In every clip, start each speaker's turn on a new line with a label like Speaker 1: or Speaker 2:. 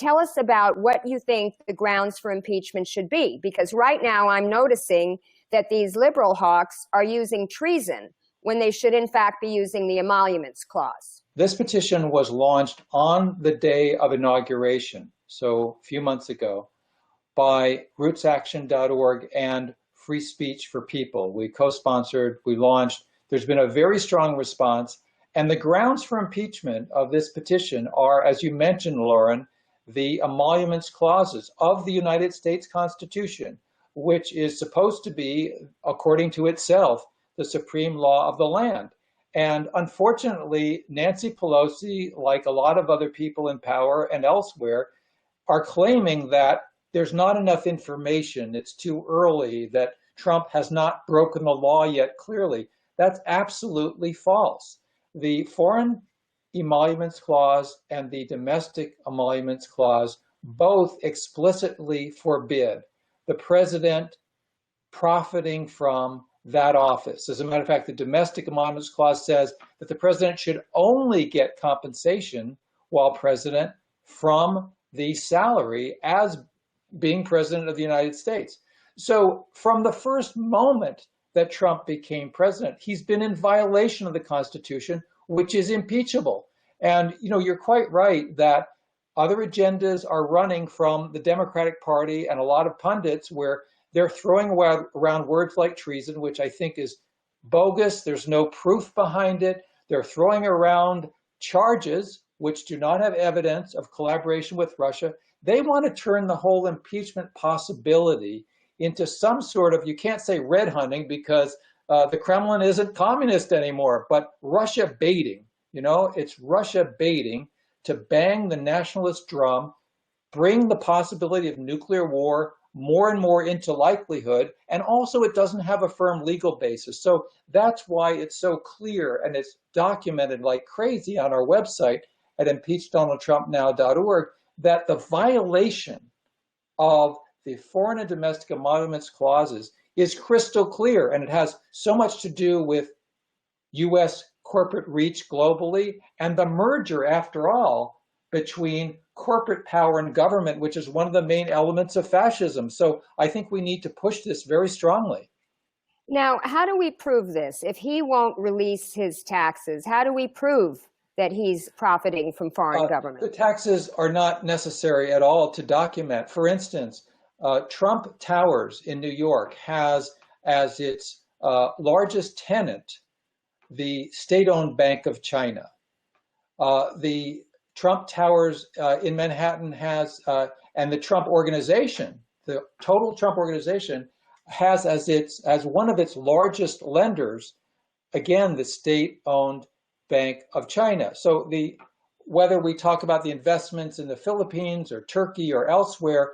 Speaker 1: tell us about what you think the grounds for impeachment should be, because right now I'm noticing that these liberal hawks are using treason when they should in fact be using the Emoluments Clause.
Speaker 2: This petition was launched on the day of inauguration, so a few months ago, by rootsaction.org and Free Speech for People. We co-sponsored, we launched. There's been a very strong response. And the grounds for impeachment of this petition are, as you mentioned, Lauren, the Emoluments Clauses of the United States Constitution, which is supposed to be, according to itself, the supreme law of the land. And unfortunately, Nancy Pelosi, like a lot of other people in power and elsewhere, are claiming that there's not enough information, it's too early, that Trump has not broken the law yet clearly. That's absolutely false. The Foreign Emoluments Clause and the Domestic Emoluments Clause both explicitly forbid the president profiting from that office. As a matter of fact, the Domestic Emoluments Clause says that the president should only get compensation while president from the salary as being president of the United States. So from the first moment that Trump became president, he's been in violation of the Constitution, which is impeachable. And you're quite right that other agendas are running from the Democratic Party and a lot of pundits where they're throwing around words like treason, which I think is bogus. There's no proof behind it. They're throwing around charges which do not have evidence of collaboration with Russia. They want to turn the whole impeachment possibility into some sort of, you can't say red hunting because the Kremlin isn't communist anymore, but Russia baiting. It's Russia baiting to bang the nationalist drum, bring the possibility of nuclear war more and more into likelihood, and also it doesn't have a firm legal basis. So that's why it's so clear, and it's documented like crazy on our website at impeachdonaldtrumpnow.org, that the violation of the Foreign and Domestic Emoluments Clauses is crystal clear, and it has so much to do with U.S. corporate reach globally and the merger, after all, between corporate power and government, which is one of the main elements of fascism. So I think we need to push this very strongly.
Speaker 1: Now, how do we prove this? If he won't release his taxes, how do we prove that he's profiting from foreign government?
Speaker 2: The taxes are not necessary at all to document. For instance, Trump Towers in New York has as its largest tenant the state-owned Bank of China. The Trump Towers in Manhattan has, and the Trump Organization, the total Trump Organization, has as one of its largest lenders, again, the state-owned Bank of China. So whether we talk about the investments in the Philippines or Turkey or elsewhere,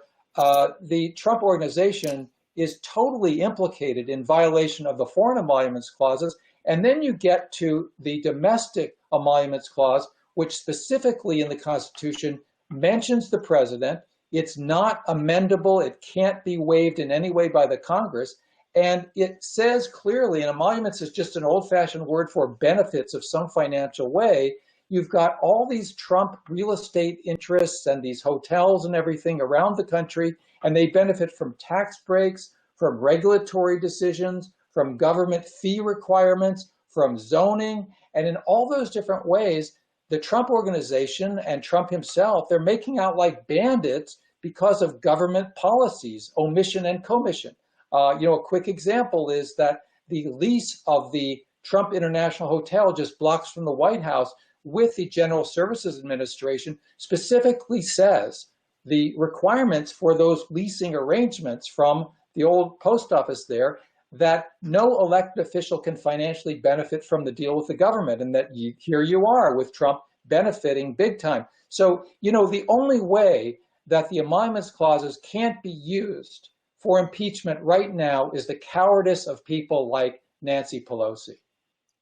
Speaker 2: the Trump Organization is totally implicated in violation of the Foreign Emoluments Clauses. And then you get to the Domestic Emoluments Clause, which specifically in the Constitution mentions the president. It's not amendable. It can't be waived in any way by the Congress. And it says clearly, and emoluments is just an old-fashioned word for benefits of some financial way. You've got all these Trump real estate interests and these hotels and everything around the country, and they benefit from tax breaks, from regulatory decisions, from government fee requirements, from zoning. And in all those different ways, the Trump Organization and Trump himself, they're making out like bandits because of government policies, omission and commission. A quick example is that the lease of the Trump International Hotel just blocks from the White House with the General Services Administration specifically says the requirements for those leasing arrangements from the old post office there, that no elected official can financially benefit from the deal with the government, and that here you are with Trump benefiting big time. So, the only way that the Emoluments Clauses can't be used for impeachment right now is the cowardice of people like Nancy Pelosi.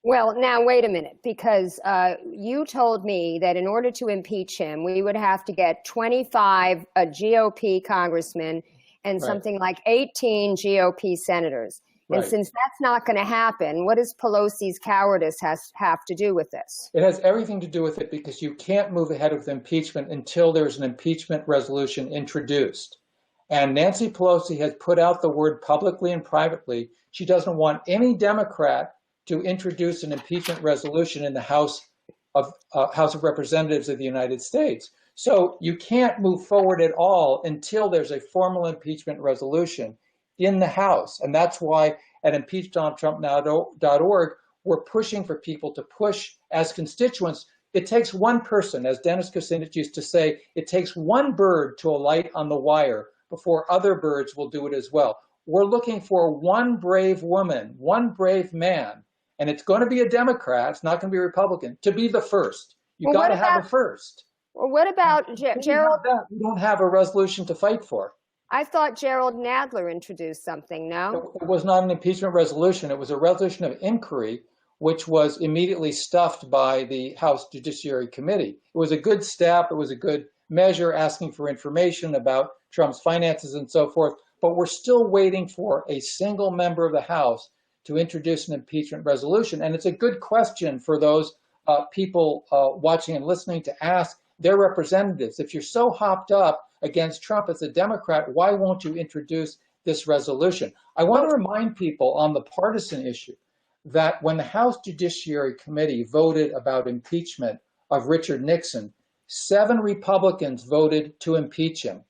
Speaker 1: Well, now, wait a minute, because you told me that in order to impeach him, we would have to get 25 GOP congressmen and something like 18 GOP senators. And
Speaker 2: Right.
Speaker 1: since that's not going to happen, what does Pelosi's cowardice have to do with this?
Speaker 2: It has everything to do with it because you can't move ahead with impeachment until there's an impeachment resolution introduced. And Nancy Pelosi has put out the word publicly and privately. She doesn't want any Democrat to introduce an impeachment resolution in the House of Representatives of the United States. So you can't move forward at all until there's a formal impeachment resolution in the House. And that's why at impeachdonaldtrump.org, we're pushing for people to push as constituents. It takes one person, as Dennis Kucinich used to say, it takes one bird to alight on the wire before other birds will do it as well. We're looking for one brave woman, one brave man, and it's going to be a Democrat, it's not going to be a Republican, to be the first. You got to have a first.
Speaker 1: Well, what about Gerald?
Speaker 2: We don't have a resolution to fight for.
Speaker 1: I thought Gerald Nadler introduced something, no?
Speaker 2: It was not an impeachment resolution. It was a resolution of inquiry, which was immediately stuffed by the House Judiciary Committee. It was a good step. It was a good measure asking for information about Trump's finances and so forth. But we're still waiting for a single member of the House to introduce an impeachment resolution. And it's a good question for those people watching and listening to ask their representatives. If you're so hopped up against Trump as a Democrat, why won't you introduce this resolution? I want to remind people on the partisan issue that when the House Judiciary Committee voted about impeachment of Richard Nixon, 7 Republicans voted to impeach him.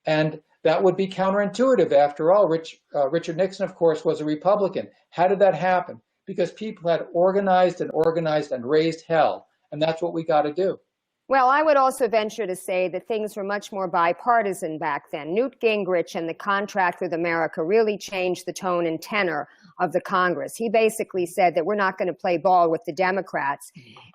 Speaker 2: And that would be counterintuitive. After all, Richard Nixon, of course, was a Republican. How did that happen? Because people had organized and raised hell. And that's what we got to do.
Speaker 1: Well, I would also venture to say that things were much more bipartisan back then. Newt Gingrich and the Contract with America really changed the tone and tenor of the Congress. He basically said that we're not going to play ball with the Democrats.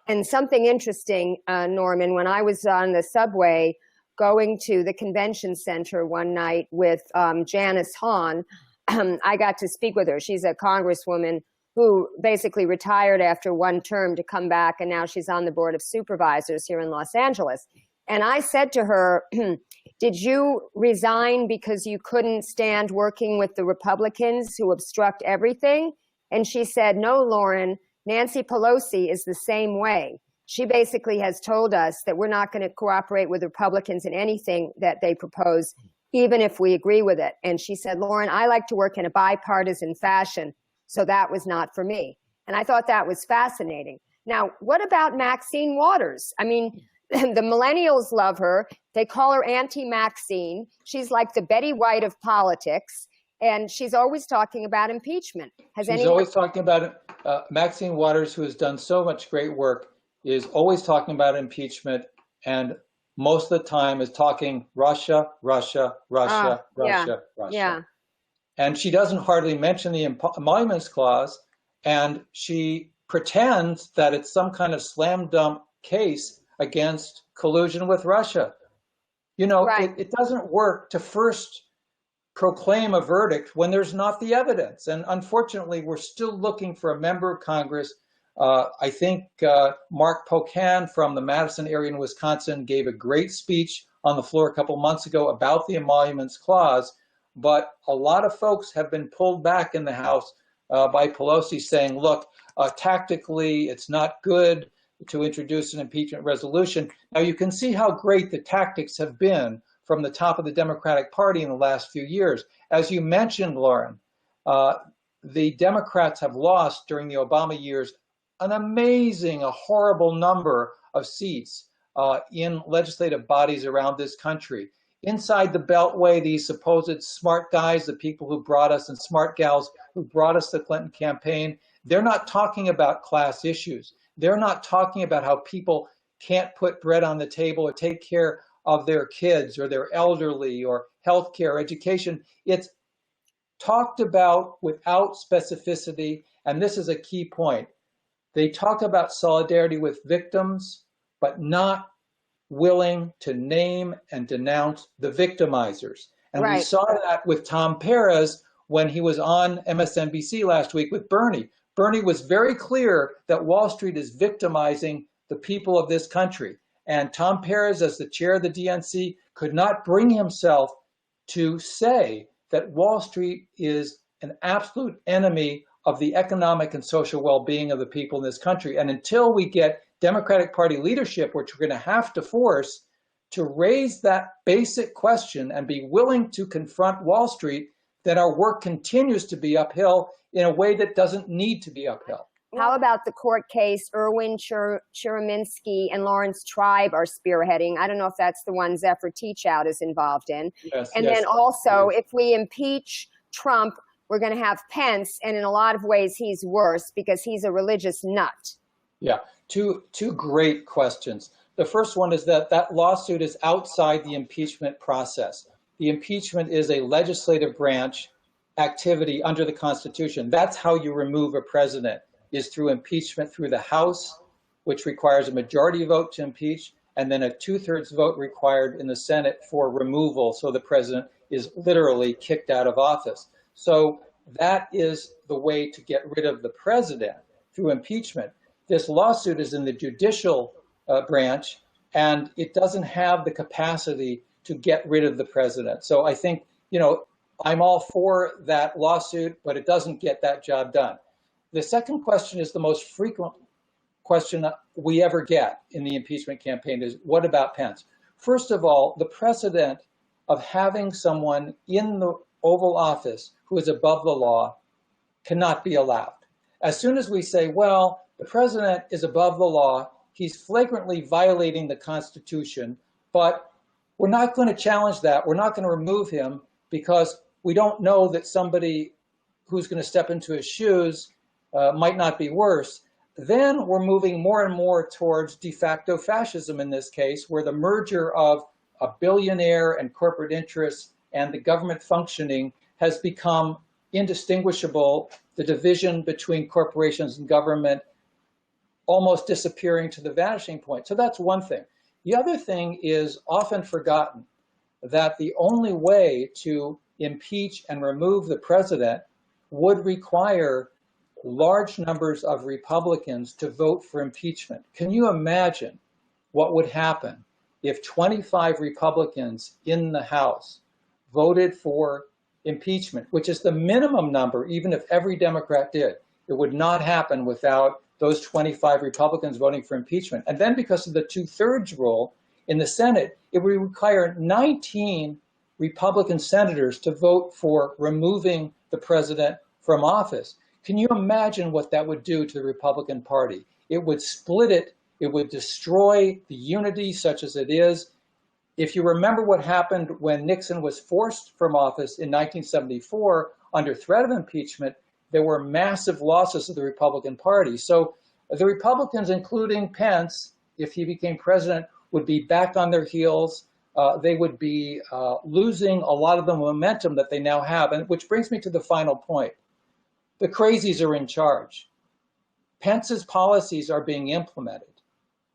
Speaker 1: And something interesting, Norman, when I was on the subway going to the convention center one night with Janice Hahn, I got to speak with her. She's a congresswoman who basically retired after one term to come back, and now she's on the Board of Supervisors here in Los Angeles. And I said to her, did you resign because you couldn't stand working with the Republicans who obstruct everything? And she said, no, Lauren, Nancy Pelosi is the same way. She basically has told us that we're not going to cooperate with Republicans in anything that they propose, even if we agree with it. And she said, Lauren, I like to work in a bipartisan fashion. So that was not for me. And I thought that was fascinating. Now, what about Maxine Waters? I mean, the millennials love her. They call her Auntie Maxine. She's like the Betty White of politics. And she's always talking about impeachment.
Speaker 2: She's always talking about it. Maxine Waters, who has done so much great work, is always talking about impeachment. And most of the time is talking Russia, Russia, Russia, Russia, Russia.
Speaker 1: Yeah.
Speaker 2: And she doesn't hardly mention the Emoluments Clause, and she pretends that it's some kind of slam dunk case against collusion with Russia. You know,
Speaker 1: right.
Speaker 2: it doesn't work to first proclaim a verdict when there's not the evidence. And unfortunately, we're still looking for a member of Congress. I think Mark Pocan from the Madison area in Wisconsin gave a great speech on the floor a couple months ago about the Emoluments Clause. But a lot of folks have been pulled back in the House by Pelosi saying, look, tactically, it's not good to introduce an impeachment resolution. Now, you can see how great the tactics have been from the top of the Democratic Party in the last few years. As you mentioned, Lauren, the Democrats have lost during the Obama years a horrible number of seats in legislative bodies around this country. Inside the Beltway, these supposed smart guys, the people who brought us and smart gals who brought us the Clinton campaign, they're not talking about class issues. They're not talking about how people can't put bread on the table or take care of their kids or their elderly or healthcare, education. It's talked about without specificity, and this is a key point. They talk about solidarity with victims, but not willing to name and denounce the victimizers. And we saw that with Tom Perez when he was on MSNBC last week with Bernie. Bernie was very clear that Wall Street is victimizing the people of this country. And Tom Perez, as the chair of the DNC, could not bring himself to say that Wall Street is an absolute enemy of the economic and social well-being of the people in this country. And until we get Democratic Party leadership, which we're going to have to force, to raise that basic question and be willing to confront Wall Street, then our work continues to be uphill in a way that doesn't need to be uphill.
Speaker 1: How about the court case Erwin Chirinsky and Lawrence Tribe are spearheading? I don't know if that's the one Zephyr Teachout is involved in.
Speaker 2: Yes,
Speaker 1: and
Speaker 2: yes.
Speaker 1: then also, if we impeach Trump, we're going to have Pence, and in a lot of ways, he's worse because he's a religious nut.
Speaker 2: Yeah, two great questions. The first one is that lawsuit is outside the impeachment process. The impeachment is a legislative branch activity under the Constitution. That's how you remove a president, is through impeachment through the House, which requires a majority vote to impeach, and then a 2/3 vote required in the Senate for removal, so the president is literally kicked out of office. So that is the way to get rid of the president, through impeachment. This lawsuit is in the judicial branch, and it doesn't have the capacity to get rid of the president. So I think, I'm all for that lawsuit, but it doesn't get that job done. The second question is the most frequent question we ever get in the impeachment campaign is, what about Pence? First of all, the precedent of having someone in the Oval Office who is above the law cannot be allowed. As soon as we say, well, the president is above the law, he's flagrantly violating the Constitution, but we're not going to challenge that. We're not going to remove him because we don't know that somebody who's going to step into his shoes might not be worse. Then we're moving more and more towards de facto fascism in this case, where the merger of a billionaire and corporate interests and the government functioning has become indistinguishable, the division between corporations and government almost disappearing to the vanishing point. So that's one thing. The other thing is often forgotten, that the only way to impeach and remove the president would require large numbers of Republicans to vote for impeachment. Can you imagine what would happen if 25 Republicans in the House voted for impeachment, which is the minimum number, even if every Democrat did? It would not happen without those 25 Republicans voting for impeachment. And then because of the 2/3 rule in the Senate, it would require 19 Republican senators to vote for removing the president from office. Can you imagine what that would do to the Republican Party? It would split it. It would destroy the unity such as it is. If you remember what happened when Nixon was forced from office in 1974 under threat of impeachment, there were massive losses of the Republican Party. So the Republicans, including Pence, if he became president, would be back on their heels. They would be losing a lot of the momentum that they now have. And which brings me to the final point. The crazies are in charge. Pence's policies are being implemented.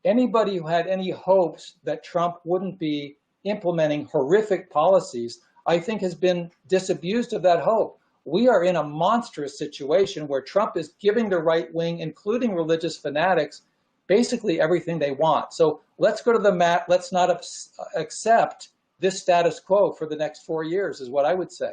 Speaker 2: Anybody who had any hopes that Trump wouldn't be implementing horrific policies, I think has been disabused of that hope. We are in a monstrous situation where Trump is giving the right wing, including religious fanatics, basically everything they want. So let's go to the mat. Let's not accept this status quo for the next 4 years, is what I would say.